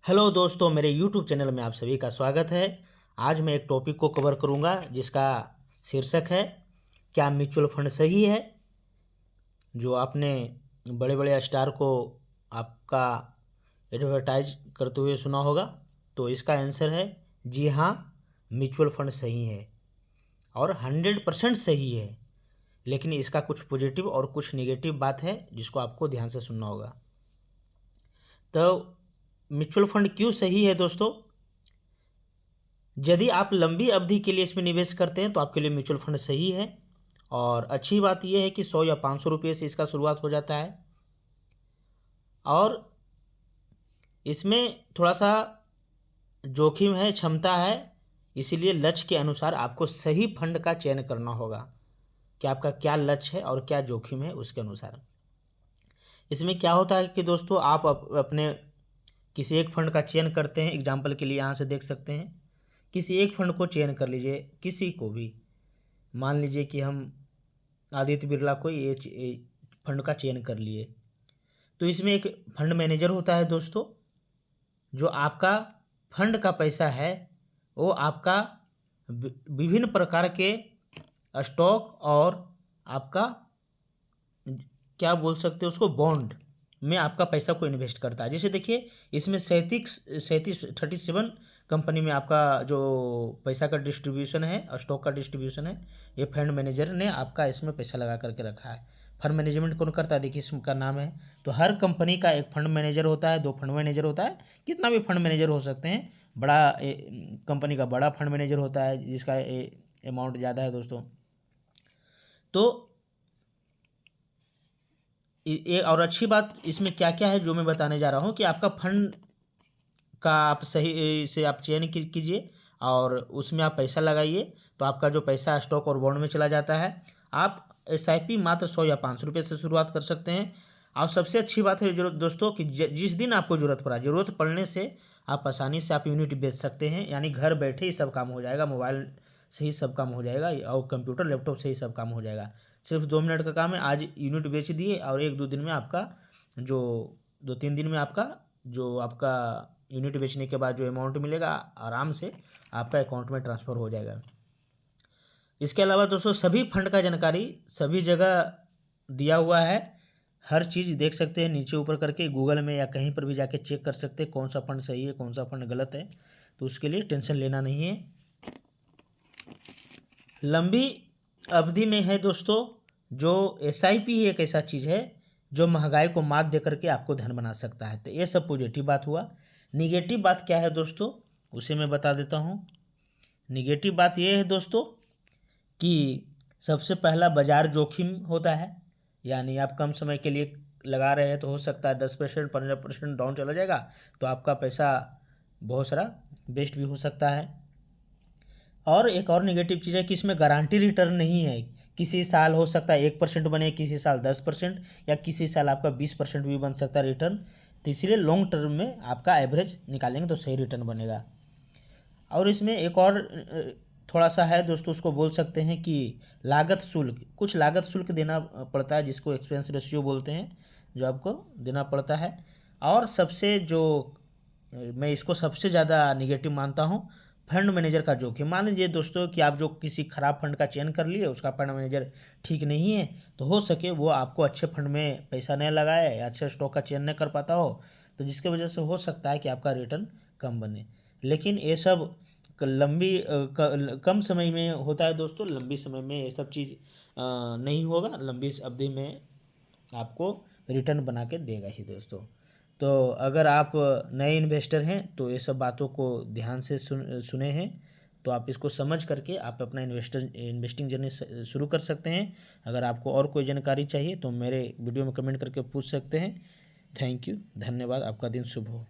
Hello दोस्तों, मेरे YouTube channel में आप सभी का स्वागत है। आज मैं एक टॉपिक को कवर करूंगा जिसका शीर्षक है, क्या म्यूचुअल फंड सही है। जो आपने बड़े बड़े स्टार को आपका एडवर्टाइज करते हुए सुना होगा, तो इसका आंसर है जी हाँ, म्यूचुअल फंड सही है और 100% सही है। लेकिन इसका कुछ पॉजिटिव और कुछ नेगेटिव बात है जिसको आपको ध्यान से सुनना होगा। तो म्यूचुअल फंड क्यों सही है दोस्तों? यदि आप लंबी अवधि के लिए इसमें निवेश करते हैं तो आपके लिए म्यूचुअल फंड सही है। और अच्छी बात यह है कि 100 या 500 रुपये से इसका शुरुआत हो जाता है और इसमें थोड़ा सा जोखिम है, क्षमता है। इसीलिए लक्ष्य के अनुसार आपको सही फंड का चयन करना होगा कि आपका क्या लक्ष्य है और क्या जोखिम है, उसके अनुसार। इसमें क्या होता है कि दोस्तों, आप अपने किसी एक फंड का चयन करते हैं। एग्जाम्पल के लिए यहाँ से देख सकते हैं, किसी एक फंड को चयन कर लीजिए, किसी को भी। मान लीजिए कि हम आदित्य बिरला को ये फंड का चयन कर लिए, तो इसमें एक फंड मैनेजर होता है दोस्तों, जो आपका फंड का पैसा है वो आपका विभिन्न प्रकार के स्टॉक और आपका क्या बोल सकते हैं उसको, बॉन्ड में आपका पैसा को इन्वेस्ट करता है। जैसे देखिए, इसमें 37 कंपनी में आपका जो पैसा का डिस्ट्रीब्यूशन है, स्टॉक का डिस्ट्रीब्यूशन है, ये फंड मैनेजर ने आपका इसमें पैसा लगा करके रखा है। फंड मैनेजमेंट कौन करता है? देखिए, इसका नाम है। तो हर कंपनी का एक फंड मैनेजर होता है, 2 फंड मैनेजर होता है, कितना भी फंड मैनेजर हो सकते हैं। बड़ा कंपनी का बड़ा फंड मैनेजर होता है जिसका अमाउंट ज़्यादा है दोस्तों। तो और अच्छी बात इसमें क्या क्या है जो मैं बताने जा रहा हूँ कि आपका फंड का आप सही से आप चयन कीजिए और उसमें आप पैसा लगाइए, तो आपका जो पैसा स्टॉक और बॉन्ड में चला जाता है। आप SIP मात्र 100 या 500 रुपये से शुरुआत कर सकते हैं। और सबसे अच्छी बात है जो दोस्तों कि जिस दिन आपको ज़रूरत पड़ने से आप आसानी से आप यूनिट बेच सकते हैं। यानी घर बैठे ही सब काम हो जाएगा, मोबाइल से ही सब काम हो जाएगा और कंप्यूटर लैपटॉप से ही सब काम हो जाएगा। सिर्फ 2 मिनट का काम है, आज यूनिट बेच दिए और 1-2 दिन में आपका जो 2-3 दिन में आपका जो आपका यूनिट बेचने के बाद जो अमाउंट मिलेगा, आराम से आपका अकाउंट में ट्रांसफ़र हो जाएगा। इसके अलावा दोस्तों, सभी फंड का जानकारी सभी जगह दिया हुआ है। हर चीज़ देख सकते हैं नीचे ऊपर करके, गूगल में या कहीं पर भी जाके चेक कर सकते हैं कौन सा फंड सही है, कौन सा फंड गलत है। तो उसके लिए टेंशन लेना नहीं है। लंबी अवधि में है दोस्तों, जो SIP ही एक ऐसा चीज़ है जो महंगाई को मात दे करके आपको धन बना सकता है। तो ये सब पॉजिटिव बात हुआ। निगेटिव बात क्या है दोस्तों, उसे मैं बता देता हूँ। निगेटिव बात ये है दोस्तों कि सबसे पहला बाज़ार जोखिम होता है। यानी आप कम समय के लिए लगा रहे हैं तो हो सकता है 10% 15% डाउन चला जाएगा, तो आपका पैसा बहुत सारा वेस्ट भी हो सकता है। और एक और नेगेटिव चीज़ है कि इसमें गारंटी रिटर्न नहीं है। किसी साल हो सकता है 1% बने, किसी साल 10%, या किसी साल आपका 20% भी बन सकता है रिटर्न। तो इसीलिए लॉन्ग टर्म में आपका एवरेज निकालेंगे तो सही रिटर्न बनेगा। और इसमें एक और थोड़ा सा है दोस्तों, उसको बोल सकते हैं कि लागत शुल्क, कुछ लागत शुल्क देना पड़ता है जिसको एक्सपेंस रेशियो बोलते हैं, जो आपको देना पड़ता है। और सबसे जो मैं इसको सबसे ज़्यादा निगेटिव मानता हूँ, फंड मैनेजर का जोखिम। मान लीजिए दोस्तों कि आप जो किसी खराब फंड का चयन कर लिए, उसका फंड मैनेजर ठीक नहीं है, तो हो सके वो आपको अच्छे फंड में पैसा नहीं लगाए या अच्छे स्टॉक का चयन नहीं कर पाता हो, तो जिसकी वजह से हो सकता है कि आपका रिटर्न कम बने। लेकिन ये सब कम समय में होता है दोस्तों। लंबी समय में ये सब चीज़ नहीं होगा। लंबी अवधि में आपको रिटर्न बना के देगा ही दोस्तों। तो अगर आप नए इन्वेस्टर हैं तो ये सब बातों को ध्यान से सुने हैं, तो आप इसको समझ करके आप अपना इन्वेस्टिंग जर्नी शुरू कर सकते हैं। अगर आपको और कोई जानकारी चाहिए तो मेरे वीडियो में कमेंट करके पूछ सकते हैं। थैंक यू, धन्यवाद। आपका दिन शुभ हो।